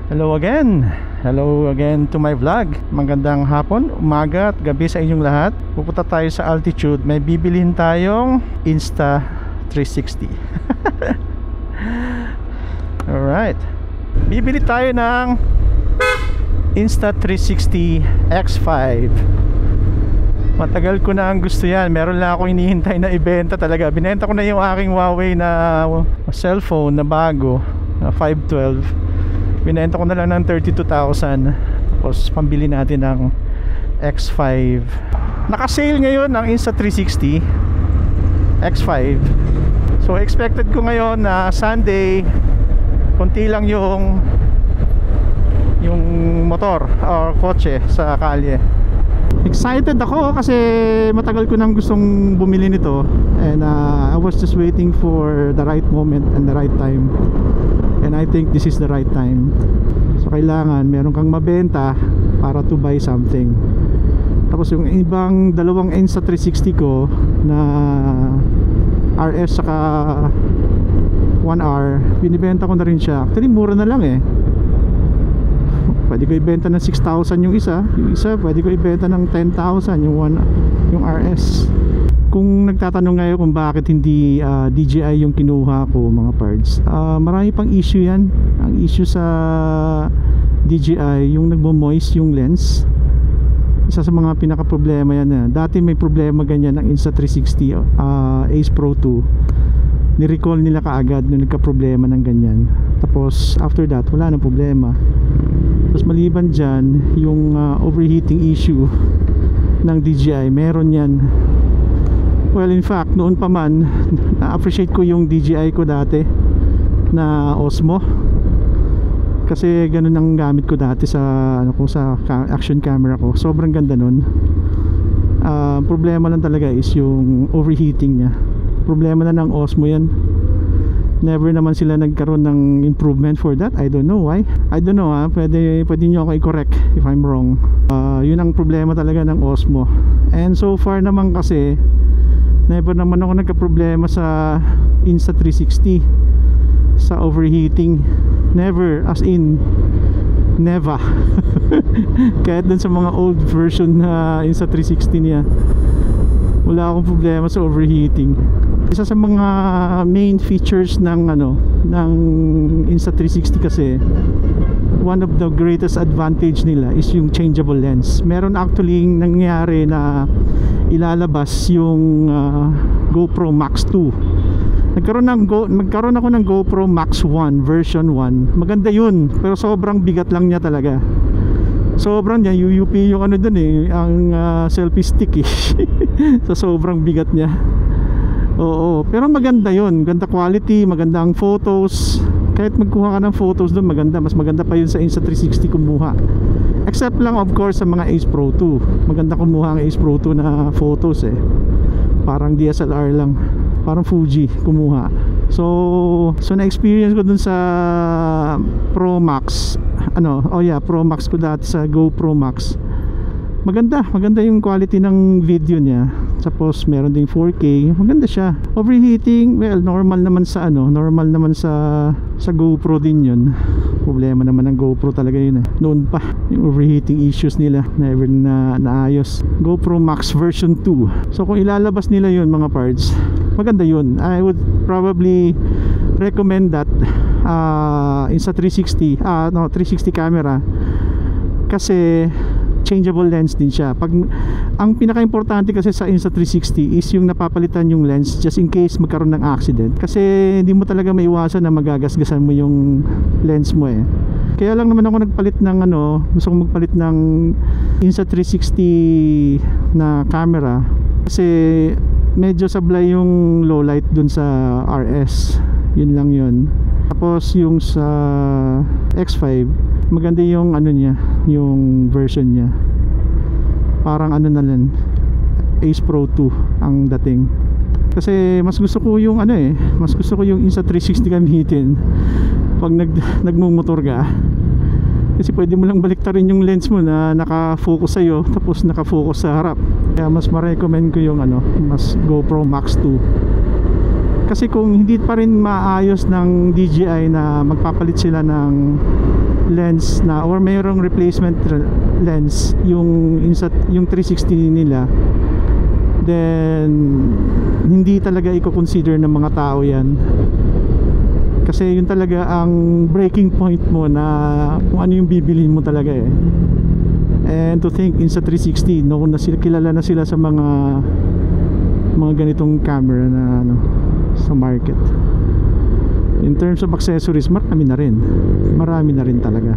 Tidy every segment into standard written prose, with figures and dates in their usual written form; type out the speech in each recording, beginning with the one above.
Hello again to my vlog. Magandang hapon, umaga at gabi sa inyong lahat. Pupunta tayo sa altitude. May bibilihin tayong Insta360. Alright, bibili tayo ng Insta360 X5. Matagal ko na ang gusto yan. Meron lang akong hinihintay na ibenta talaga. Binenta ko na yung aking Huawei na cellphone na bago na 512. Binenta ko na lang ng 32,000. Tapos pambili natin ng X5. Naka-sale ngayon ang Insta360 X5. So expected ko ngayon na Sunday konti lang yung motor or kotse sa kalye. Excited ako kasi matagal ko nang gustong bumili nito. And I was just waiting for the right moment and the right time. And I think this is the right time. So kailangan meron kang mabenta para to buy something. Tapos yung ibang dalawang Insta360 ko na RS saka 1R, binibenta ko na rin siya. Actually mura na lang eh. Pwede ko ibenta ng 6,000 yung isa pwede ko ibenta ng 10,000 yung RS. Kung nagtatanong ngayon kung bakit hindi DJI yung kinuha ko mga parts, marami pang issue yan. Ang issue sa DJI yung nagmo-moist yung lens. Isa sa mga pinaka problema yan. Dati may problema ganyan ng Insta360 Ace Pro 2. Ni-recall nila kaagad nung nagka-problema ng ganyan. Tapos after that wala nang problema. Tapos maliban dyan yung overheating issue ng DJI, meron yan. Well, in fact, noon pa man na-appreciate ko yung DJI ko dati na Osmo. Kasi ganun ang gamit ko dati sa sa action camera ko. Sobrang ganda nun. Problema lang talaga is yung overheating niya. Problema na ng Osmo yan. Never naman sila nagkaroon ng improvement for that. I don't know why. I don't know pwede nyo ako i-correct if I'm wrong. Yun ang problema talaga ng Osmo. And so far naman kasi never naman ako nagka-problema sa Insta360 sa overheating. Never, as in never. Kahit dun sa mga old version na Insta360 niya, wala akong problema sa overheating. Isa sa mga main features ng Insta360 kasi, one of the greatest advantage nila is yung changeable lens. Meron actually nangyari na ilalabas yung GoPro Max 2. Magkaroon ako ng GoPro Max 1 version 1. Maganda yun, pero sobrang bigat lang niya talaga. Sobrang niya, UUP yung dun ang selfie stick so sobrang bigat niya. Oo, pero maganda yun. Ganda quality, maganda ang photos. Kahit magkuha ka ng photos doon, maganda. Mas maganda pa yun sa Insta360 kumuha. Except lang of course sa mga Ace Pro 2. Maganda kumuha ang Ace Pro 2 na photos parang DSLR lang. Parang Fuji kumuha. So na-experience ko dun sa Pro Max. Pro Max ko dati sa GoPro Max. Maganda yung quality ng video niya. Tapos meron ding 4K. Maganda siya. Overheating, well, normal naman sa GoPro din yun. Problema naman ng GoPro talaga yun noon pa, yung overheating issues nila never na naayos. GoPro Max version 2. So kung ilalabas nila yun mga parts, maganda yun. I would probably recommend that Insta360 360 camera kasi changeable lens din siya. Ang pinaka-importante kasi sa Insta360 is yung napapalitan yung lens just in case magkaroon ng accident. Kasi hindi mo talaga maiwasan na magagasgasan mo yung lens mo Kaya lang naman ako nagpalit ng gusto kong magpalit ng Insta360 na camera kasi medyo sablay yung low light dun sa RS. Yun lang yun. Tapos yung sa X5 maganda yung yung version niya. Parang na lang Ace Pro 2 ang dating. Kasi mas gusto ko yung mas gusto ko yung Insta360 gamitin pag nagmumotor ka. Kasi pwede mo lang baliktarin yung lens mo na naka-focus sa'yo tapos naka-focus sa harap. Kaya mas ma-recommend ko yung mas GoPro Max 2. Kasi kung hindi pa rin maayos ng DJI na magpapalit sila ng lens na or mayroong replacement lens yung 360 nila, then hindi talaga i-consider ng mga tao yan, kasi yun talaga ang breaking point mo na kung ano yung bibilhin mo talaga eh. And to think Insta360, no, na sila, kilala na sila sa mga ganitong camera na ano, sa market. In terms of accessories, marami na rin talaga.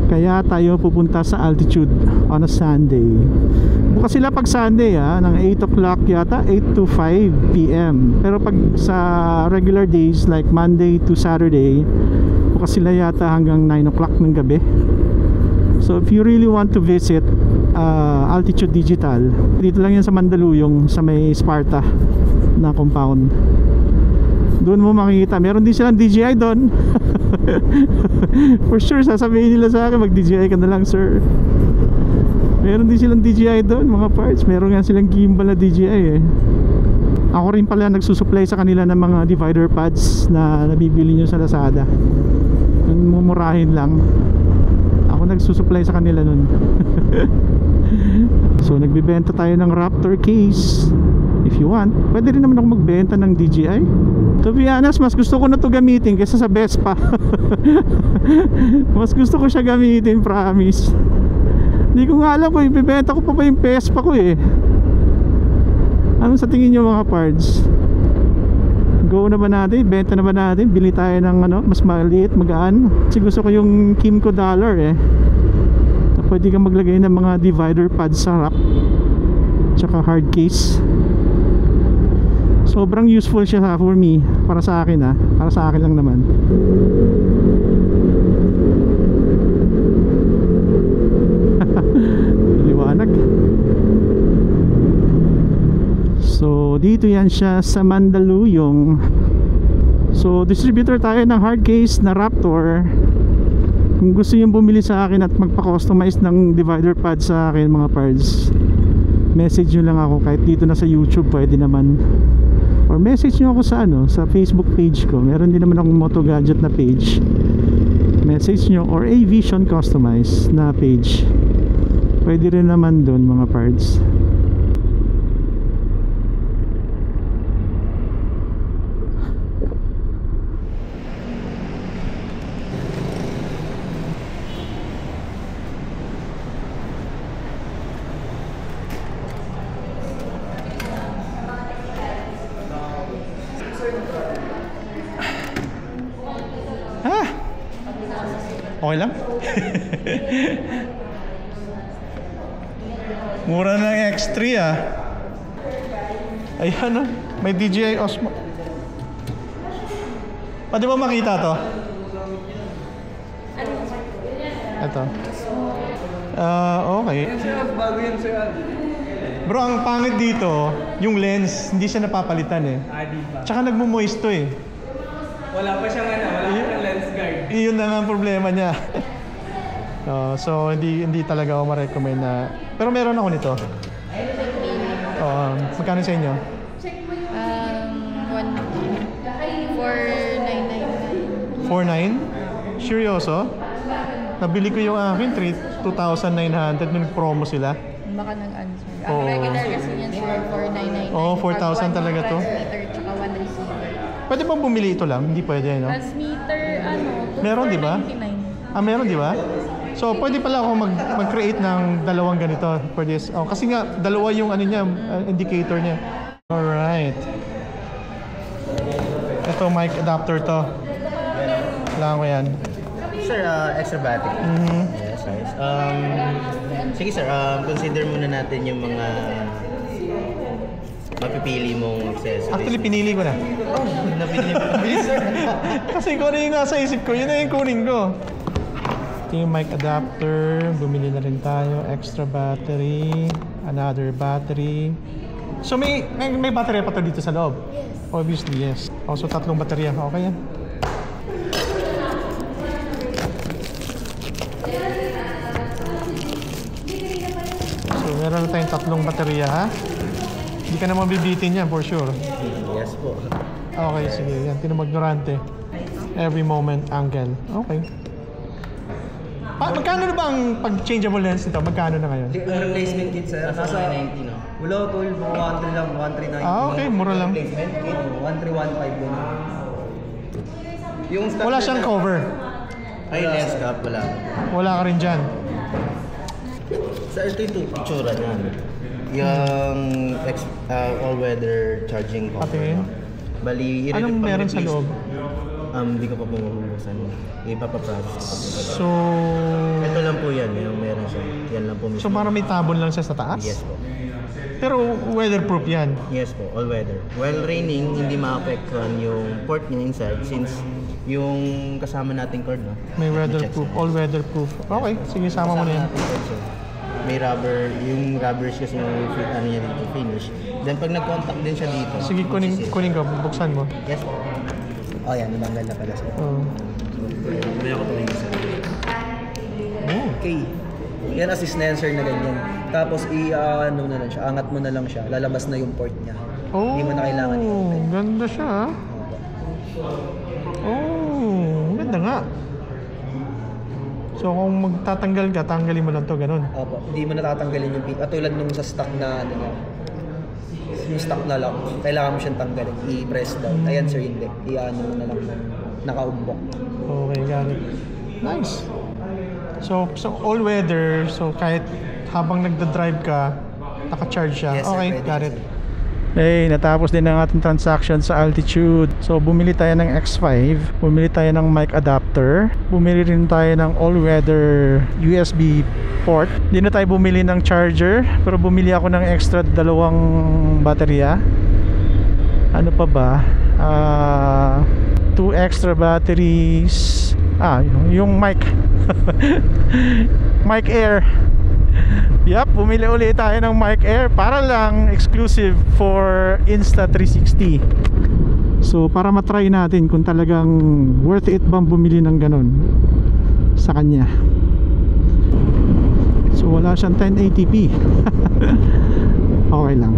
Kaya tayo pupunta sa Altitude on a Sunday. Bukas sila pag Sunday ng 8 o'clock yata, 8 to 5 p.m. Pero pag sa regular days like Monday to Saturday, bukas sila yata hanggang 9 o'clock ng gabi. So if you really want to visit Altitude Digital, dito lang yan sa Mandaluyong, sa may Sparta na compound. Doon mo makikita, meron din silang DJI doon. For sure sasabihin nila sa akin, mag DJI ka na lang sir. Meron din silang DJI doon mga parts. Meron nga silang gimbal na DJI eh. Ako rin pala nagsusupply sa kanila ng mga divider pads na nabibili nyo sa Lazada. Mumurahin lang. Ako nagsusupply sa kanila nun. So nagbibenta tayo ng Raptor case. If you want, pwede rin naman ako magbenta ng DJI. To be honest, mas gusto ko na to gamitin kaysa sa Vespa. Mas gusto ko siya gamitin, promise. Hindi ko nga alam kung ibibenta ko pa ba yung Vespa ko eh. Ano sa tingin nyo mga parts? Go na ba natin? Benta na ba natin? Bili tayo ng ano, mas maliit, magaan. Kasi gusto ko yung Kimco Dollar eh, na pwede kang maglagay ng mga divider pads sa wrap tsaka hard case. Sobrang useful siya for me. Para sa akin para sa akin lang naman. Liwanag. So dito yan siya sa Mandaluyong. So distributor tayo ng hard case na Raptor. Kung gusto nyo bumili sa akin at magpa-customize ng divider pad sa akin mga parts, message nyo lang ako. Kahit dito na sa YouTube pwede naman, or message nyo ako sa sa Facebook page ko. Meron din naman akong Moto Gadget na page. Message nyo, or A-Vision Customize na page. Pwede rin naman doon mga parts. Okay lang? Mura ng X3 Ayan may DJI Osmo. Pwede ba makita to? Ito. Okay. Bago yan sir. Bro, ang pangit dito, yung lens, hindi siya napapalitan eh. Diba? Tsaka nagmo-moist to eh. Wala pa siyang wala pa siyang lens guard. Iyon na nga ang problema niya. So hindi talaga ako ma-recommend na. Pero meron ako nito. Magkano sa inyo? 4,999. 4,900? Seryoso? Nabili ko yung akin 2,900 nung promo sila. Baka nag-answer. Ang regular kasi niyan sir, 4,999. Oo, 4,000 talaga to. Transmitter tsaka 1 receiver. Pwede bang bumili ito lang? Hindi pwede, no? Transmitter, meron, di ba? 499. Meron, di ba? So, pwede pala ako mag-create ng dalawang ganito for this. Kasi nga, dalawa yung niya, indicator niya. Alright. Ito, mic adapter to. Kailangan ko yan. Sir, extra battery. Yes, nice. Sige sir, consider muna natin yung mga mapipili mong accessories. Actually, pinili ko na. Napili mo. Sir. Kasi kung ano yung nasa isip ko, yun na yung kunin ko. Ito yung mic adapter. Bumili na rin tayo. Extra battery. Another battery. So may battery pa to dito sa loob? Yes. Obviously, yes. So 3 baterya. Okay yan. So meron na tayong 3 baterya ha. Hindi ka naman bibitin yan for sure. Yes po. Okay, sige. Yan, tinamagnorante. Every moment angle. Okay. Magkano na ba ang pag-changeable lens nito? Magkano na ngayon? Ang replacement kit sir, Nasa nasa 190, no? wala tol, mga 1 lang, 1,390. Okay, mura lang. Replacement kit, 1,315 yun. Yung stock Wala na- siyang cover. Ay, lens cap, wala. Wala ka rin dyan. Sa ito yung itsura niyan. Yung all-weather charging cover. Patingin. Bali, Anong meron sa loob? Hindi ko pa po mahuhusan. Ipapaprocess. So, Ito lang po yan, yung meron siya. Yan lang po mismo. so parang may tabon lang siya sa taas? Yes po. Pero weatherproof yan. Yes po, all weather. While raining, hindi maapektuhan yung port niya inside since yung kasama nating cord, no? May weatherproof, all weatherproof. Okay, sige, sama mo na yan. nating cord, sir. May rubber, yung rubbers kasi yung ano niya dito, finish. Then pag nag-contact din siya dito. Sige, kunin ka, buksan mo. Yes po. Oh yan, nabanggal na pala sir. Oh. May ako tumingin sir. Okay. Yan assist na yan sir na ganyan. Tapos ano na lang siya, angat mo na lang siya, lalabas na yung port niya. Oh, Hindi mo na kailangan i-open. ganda siya, ah. Oh, ganda nga. So kung magtatanggal ka, tanggalin mo lang to, ganun. Opo, hindi mo natatanggalin yung pin. Katulad nung sa stock na ano niya. Yung stock na lang, kailangan mo siyang tanggalin, i-press down. Ayan sir, hindi. I-ano mo na lang, nakaumbok. Okay, got it. Nice. So all weather, so kahit habang nagda-drive ka, naka-charge siya. Yes, sir, Okay, pwede got siya, it. sir. Hey, natapos din ang ating transaction sa Altitude. So bumili tayo ng X5, bumili tayo ng mic adapter, bumili rin tayo ng all-weather USB port. Hindi na tayo bumili ng charger, pero bumili ako ng extra 2 baterya. Ano pa ba? 2 extra batteries. Yung mic. Mic Air. Yup, bumili ulit tayo ng mic Air para lang exclusive for Insta360. So para matry natin kung talagang worth it bang bumili ng ganon sa kanya. So wala siyang 1080p. Okay lang,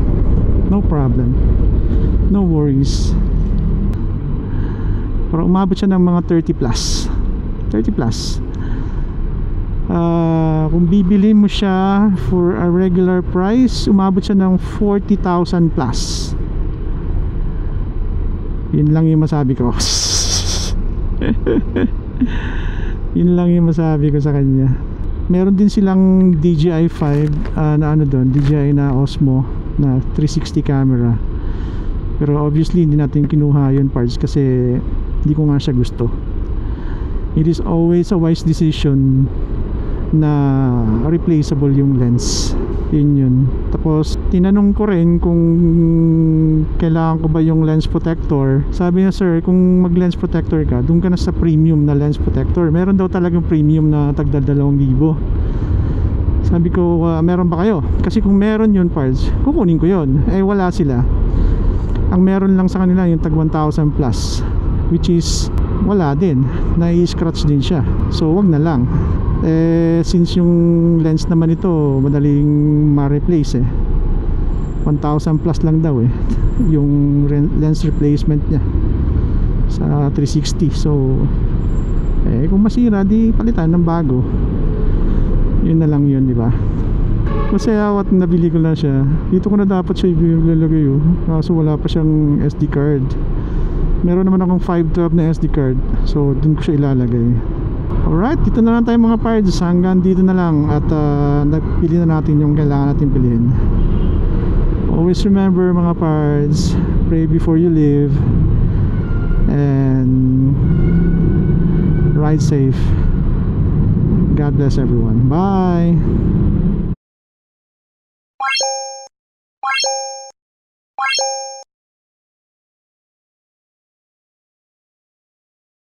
no problem, no worries. Pero umabot siya ng mga 30 plus. Kung bibili mo siya for a regular price, umabot siya ng 40,000 plus. Yun lang yung masabi ko. Yun lang yung masabi ko sa kanya. Meron din silang DJI 5 na ano doon, DJI na Osmo na 360 camera. Pero obviously hindi natin kinuha yun parts kasi hindi ko nga siya gusto. It is always a wise decision na replaceable yung lens. Yun. Tapos tinanong ko rin kung kailangan ko ba yung lens protector. Sabi niya, sir, kung mag lens protector ka, doon ka na sa premium na lens protector. Meron daw talagang premium na tagda 2,000. Sabi ko, meron ba kayo? Kasi kung meron yun parts, kukunin ko yun. Eh wala sila. Ang meron lang sa kanila yung tag 1,000 plus, which is wala din, nai-scratch din siya. So wag na lang. Since yung lens naman ito madaling ma-replace 1,000 plus lang daw yung lens replacement niya sa 360. So kung masira, di palitan ng bago. Yun na lang yun, di ba? Masaya at nabili ko na siya. Dito ko na dapat siya ilalagay kaso wala pa siyang SD card. Meron naman akong 512 na SD card, so dun ko siya ilalagay. Alright, dito na lang tayo mga pards. Hanggang dito na lang. At napili na natin yung kailangan natin piliin. Always remember mga pards, pray before you live, and ride safe. God bless everyone. Bye.